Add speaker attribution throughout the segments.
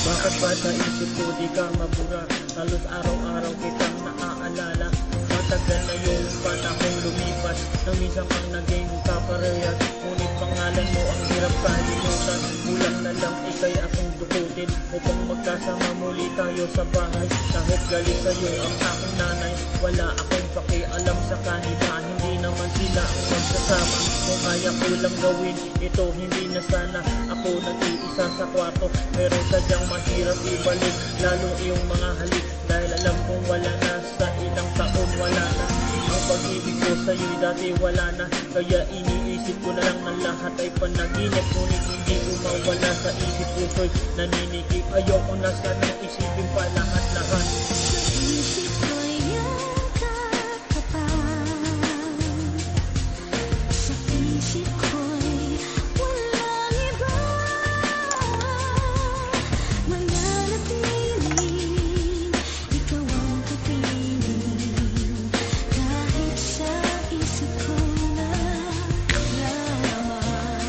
Speaker 1: Bakit ba sa isip ko di ka mabura? Halos araw-araw kitang naaalala. Matagal na yung panahong lumipas, na minsan kang naging kaparehas. Ngunit pangalan mo ang hirap kalimutan. Kulang na lang ikay akong dukutin upang magkasama muli tayo sa bahay. Kahit galing sa'yo ang aking nanay, wala akong pakialam sa kanila. Hindi naman sila ang magsasama. Kung kaya ko lang gawin ito, hindi na sana ako nag-iisa sa kwarto. Pero sadyang mahirap ibalik, lalo yung mga halik. Dahil alam kong wala na, sa ilang taon wala na. Ang pag-ibig ko sa'yo'y dati wala na. Kaya iniisip ko na lang na lahat ay panaginip. Ngunit hindi ko mawala sa isip ko, so'y naninikip. Ayoko na sanang isipin pa lahat-lahat.
Speaker 2: Isip ko'y yakap ka pa. Sa isip ko'y walang iba. Mananatiling ikaw ang kapiling. Kahit sa isip ko na lamang.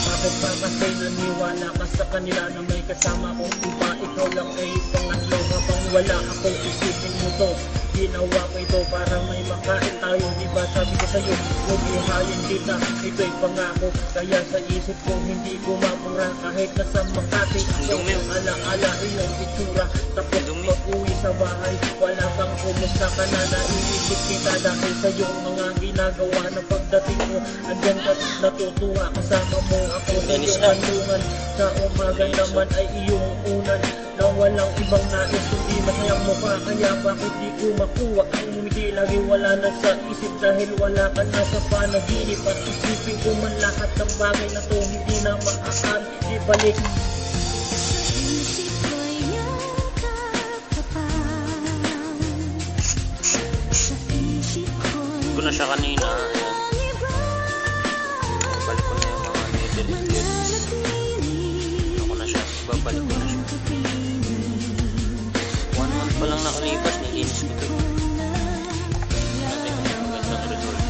Speaker 1: Bakit ba kasi naniwala ka sa kanila na may kasama kong iba? Ikaw lang ay pangatlo habang wala akong isipin mo to. Ginawa ko ito para may makain tayo. Diba sabi ko sa'yo, huwag ihayin kita, ito'y pangako. Kaya sa isip ko hindi ko mapura. Kahit nasa Makati ako, ala-ala iyong itsura. Tapos pag-uwi sa bahay, wala kang kumusta ka na. Naiisip kita dahil sa iyong mga ginagawa. Na pagdating mo, andyan ka natutuwa. Kasama mo ako sa iyong handungan. Sa umaga naman ay iyong unan, na walang ibang nais kundi masayang mukha. Kaya bakit di ko makuha ang ngumiti? Lagi wala na sa isip dahil wala ka na sa panaginip. At isipin ko man lahat ng bagay na to, hindi na maaari ibalik.
Speaker 2: Isip ko'y yakap ka pa. Sa isip ko'y
Speaker 3: Ko na siya kanina. Ayan.
Speaker 2: walang iba.
Speaker 3: Babalik ko na yung mga needle.
Speaker 2: Mananatiling
Speaker 3: Ako na siya. Babalik ko na siya. 1 month pa lang nakalipas, nilinis ko ito. Natin kung magandang resulta.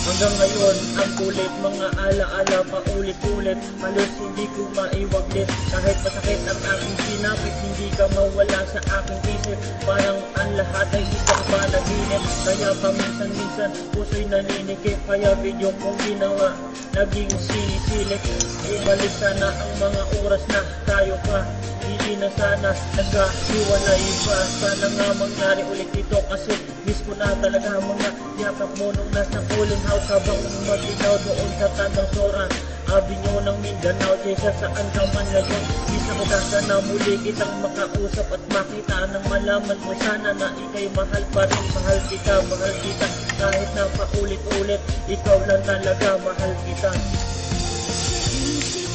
Speaker 1: Hanggang ngayon, ang kulit, mga ala-ala paulit-ulit. Halos hindi ko maiwaglit. Kahit masakit ang aking sinapit, hindi ka mawala sa aking isip. Parang ang lahat ay isang panaginip. Kaya paminsan-minsan, puso'y naninikip. Kaya video kong ginawa, naging sinisilip. Ibalik sana ang mga oras na tayo pa. Hindi na sana nagkahiwalay pa. Sana nga mangyari ulit ito, kasi miss ko na talaga mga yakap mo nung nasa cooling house. Habang maginaw doon sa Tandang Sora, Avenue ng Mindanao. Kesa saan ka man ngayon, bisa ko na sana muli kitang makausap at makita nang malaman mo sana na ikay mahal pa rin. Mahal kita, kahit na paulit-ulit, ikaw lang talaga, mahal kita.
Speaker 2: Isip